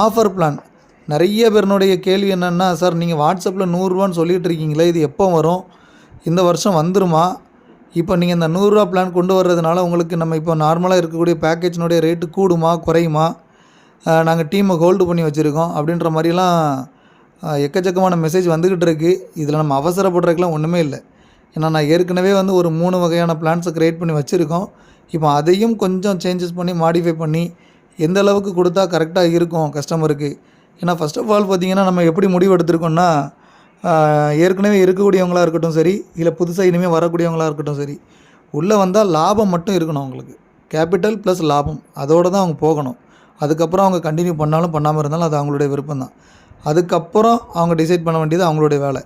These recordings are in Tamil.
ஆஃபர் பிளான் நிறைய பேருனுடைய கேள்வி என்னென்னா, சார் நீங்கள் வாட்ஸ்அப்பில் 100 சொல்லிகிட்டு இருக்கீங்களே, இது எப்போ வரும்? இந்த வருஷம் வந்துருமா? இப்போ நீங்கள் இந்த 100 பிளான் கொண்டு வர்றதுனால உங்களுக்கு நம்ம இப்போ நார்மலாக இருக்கக்கூடிய பேக்கேஜினுடைய ரேட்டு கூடுமா குறையுமா? நாங்கள் டீமை ஹோல்டு பண்ணி வச்சுருக்கோம் அப்படின்ற மாதிரிலாம் எக்கச்சக்கமான மெசேஜ் வந்துக்கிட்டு இருக்குது. இதில் நம்ம அவசரப்படுறதுக்கெலாம் ஒன்றுமே இல்லை. ஏன்னா நான் ஏற்கனவே வந்து ஒரு 3 வகையான பிளான்ஸை க்ரியேட் பண்ணி வச்சுருக்கோம். இப்போ அதையும் கொஞ்சம் சேஞ்சஸ் பண்ணி மாடிஃபை பண்ணி எந்த அளவுக்கு கொடுத்தா கரெக்டாக இருக்கும் கஸ்டமருக்கு. ஏன்னா ஃபஸ்ட் ஆஃப் ஆல் பார்த்திங்கன்னா நம்ம எப்படி முடிவு எடுத்திருக்கோம்னா, ஏற்கனவே இருக்கக்கூடியவங்களாக இருக்கட்டும் சரி, இல்லை புதுசாக இனிமேல் வரக்கூடியவங்களாக இருக்கட்டும் சரி, உள்ளே வந்தால் லாபம் மட்டும் இருக்கணும் அவங்களுக்கு. கேபிட்டல் ப்ளஸ் லாபம் அதோடு தான் அவங்க போகணும். அதுக்கப்புறம் அவங்க கண்டினியூ பண்ணாலும் பண்ணாமல் இருந்தாலும் அது அவங்களுடைய விருப்பம் தான். அதுக்கப்புறம் அவங்க டிசைட் பண்ண வேண்டியது அவங்களுடைய வேலை.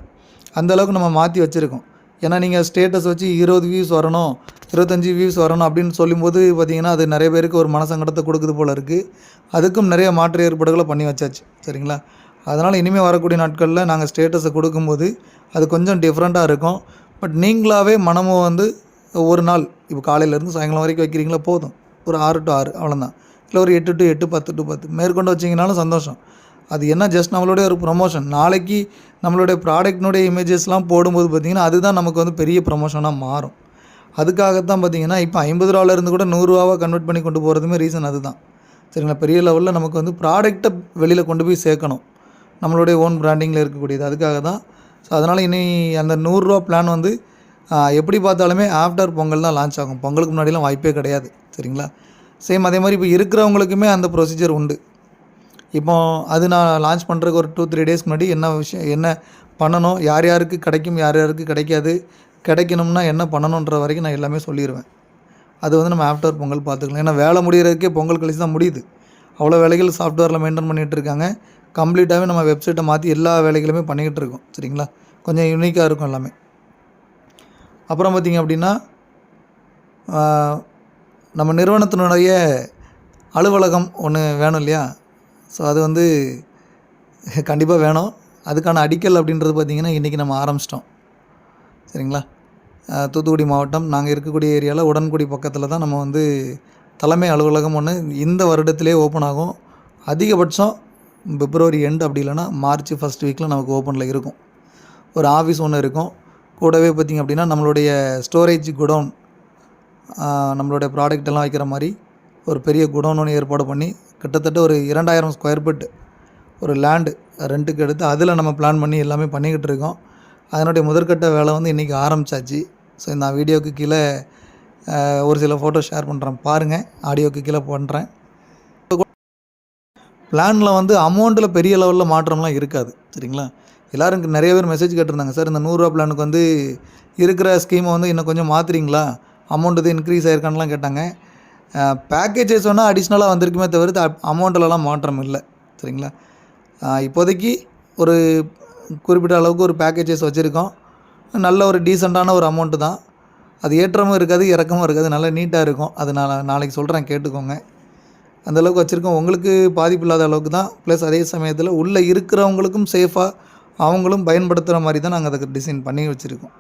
அந்தளவுக்கு நம்ம மாற்றி வச்சுருக்கோம். ஏன்னா நீங்கள் ஸ்டேட்டஸ் வச்சு 20 வியூஸ் வரணும், 25 வியூஸ் வரணும் அப்படின்னு சொல்லும்போது பார்த்திங்கன்னா, அது நிறைய பேருக்கு ஒரு மனசங்கடத்தை கொடுக்குது போல் இருக்குது. அதுக்கும் நிறைய மாற்று ஏற்பாடுகளை பண்ணி வச்சாச்சு. சரிங்களா? அதனால் இனிமேல் வரக்கூடிய நாட்களில் நாங்கள் ஸ்டேட்டஸை கொடுக்கும்போது அது கொஞ்சம் டிஃப்ரெண்ட்டாக இருக்கும். பட் நீங்களாகவே மனமும் வந்து ஒரு நாள் இப்போ காலையிலேருந்து சாயங்காலம் வரைக்கும் வைக்கிறீங்களா போதும். ஒரு 6 to 6 அவ்வளோதான். இல்லை ஒரு 8 to 8, 10 to 10 மேற்கொண்டு வச்சிங்கனாலும் சந்தோஷம். அது என்ன ஜஸ்ட் நம்மளுடைய ஒரு ப்ரொமோஷன். நாளைக்கு நம்மளுடைய ப்ராடக்ட்னுடைய இமேஜஸ்லாம் போடும்போது பார்த்திங்கன்னா, அதுதான் நமக்கு வந்து பெரிய ப்ரொமோஷனாக மாறும். அதுக்காகத்தான் பார்த்திங்கன்னா, இப்போ ₹50 கூட ₹100 கன்வெர்ட் பண்ணி கொண்டு போகிறதுமே ரீசன் அதுதான். சரிங்களா? பெரிய லெவலில் நமக்கு வந்து ப்ராடக்ட்டை வெளியில் கொண்டு போய் சேர்க்கணும். நம்மளுடைய ஓன் பிராண்டிங்கில் இருக்கக்கூடியது. அதுக்காக தான். ஸோ அதனால் இனி அந்த ₹100 பிளான் வந்து எப்படி பார்த்தாலுமே ஆஃப்டர் பொங்கல் தான் லான்ச் ஆகும். பொங்கலுக்கு முன்னாடிலாம் வாய்ப்பே கிடையாது. சரிங்களா? சேம் அதே மாதிரி இப்போ இருக்கிறவங்களுக்குமே அந்த ப்ரொசீஜர் உண்டு. இப்போ அது நான் லான்ச் பண்ணுறதுக்கு ஒரு 2-3 டேஸ்க்கு முன்னாடி என்ன பண்ணணும், யார் யாருக்கு கிடைக்கும், யார் யாருக்கு கிடைக்காது, கிடைக்கணும்னா என்ன பண்ணணுன்ற வரைக்கும் நான் எல்லாமே சொல்லிடுவேன். அது வந்து நம்ம ஆஃப்டர் பொங்கல் பார்த்துக்கலாம். ஏன்னா வேலை முடிகிறதுக்கே பொங்கல் கழிச்சு தான் முடியுது. அவ்வளோ வேலைகள் சாஃப்ட்வேரில் மெயின்டைன் பண்ணிகிட்டு இருக்காங்க. கம்ப்ளீட்டாகவே நம்ம வெப்சைட்டை மாற்றி எல்லா வேலைகளுமே பண்ணிக்கிட்டு இருக்கோம். சரிங்களா? கொஞ்சம் யூனிக்காக இருக்கும் எல்லாமே. அப்புறம் பார்த்திங்க அப்படின்னா, நம்ம நிறுவனத்தினுடைய அலுவலகம் ஒன்று வேணும் இல்லையா? ஸோ அது வந்து கண்டிப்பாக வேணும். அதுக்கான அடிக்கல் அப்படின்றது பார்த்திங்கன்னா இன்றைக்கி நம்ம ஆரம்பிச்சிட்டோம். சரிங்களா? தூத்துக்குடி மாவட்டம் நாங்கள் இருக்கக்கூடிய ஏரியாவில் உடன்குடி பக்கத்தில் தான் நம்ம வந்து தலைமை அலுவலகம் ஒன்று இந்த வருடத்திலே ஓப்பன் ஆகும். அதிகபட்சம் பிப்ரவரி எண்ட் அப்படி இல்லைனா மார்ச் ஃபஸ்ட் வீக்கில் நமக்கு ஓப்பனில் இருக்கும். ஒரு ஆஃபீஸ் ஒன்று இருக்கும். கூடவே பார்த்திங்க அப்படின்னா நம்மளுடைய ஸ்டோரேஜ் குடோன், நம்மளுடைய ப்ராடக்ட் எல்லாம் வைக்கிற மாதிரி ஒரு பெரிய குடோன் ஒன்று ஏற்பாடு பண்ணி கிட்டத்தட்ட ஒரு 2000 ஸ்கொயர் ஃபீட் ஒரு லேண்டு ரெண்ட்டுக்கு எடுத்து அதில் நம்ம பிளான் பண்ணி எல்லாமே பண்ணிக்கிட்டு இருக்கோம். அதனுடைய முதற்கட்ட வேலை வந்து இன்றைக்கி ஆரம்பித்தாச்சு. ஸோ நான் வீடியோவுக்கு கீழே ஒரு சில ஃபோட்டோ ஷேர் பண்ணுறேன், பாருங்கள். ஆடியோவுக்கு கீழே பண்ணுறேன். பிளானில் வந்து அமௌண்ட்டில் பெரிய லெவலில் மாற்றம்லாம் இருக்காது. சரிங்களா? எல்லோரும் நிறைய பேர் மெசேஜ் கேட்டிருந்தாங்க, சார் இந்த ₹100 பிளானுக்கு வந்து இருக்கிற ஸ்கீமை வந்து இன்னும் கொஞ்சம் மாற்றுறீங்களா, அமௌண்ட் இது இன்க்ரீஸ் ஆகிருக்கான்லாம் கேட்டாங்க. பேக்கேஜஸ் வேணால் அடிஷ்னலாக வந்திருக்குமே தவிர்த்து அமௌண்ட்டிலலாம் மாற்றம் இல்லை. சரிங்களா? இப்போதைக்கு ஒரு குறிப்பிட்ட அளவுக்கு ஒரு பேக்கேஜஸ் வச்சுருக்கோம். நல்ல ஒரு டீசெண்டான ஒரு அமௌண்ட்டு தான். அது ஏற்றமும் இருக்காது, இறக்கமும் இருக்காது, நல்லா நீட்டாக இருக்கும். அது நான் நாளைக்கு சொல்கிறேன், கேட்டுக்கோங்க. அந்தளவுக்கு வச்சுருக்கோம். உங்களுக்கு பாதிப்பு இல்லாத அளவுக்கு தான். ப்ளஸ் அதே சமயத்தில் உள்ளே இருக்கிறவங்களுக்கும் சேஃபாக அவங்களும் பயன்படுத்துகிற மாதிரி தான் நாங்கள் அதுக்கு டிசைன் பண்ணி வச்சுருக்கோம்.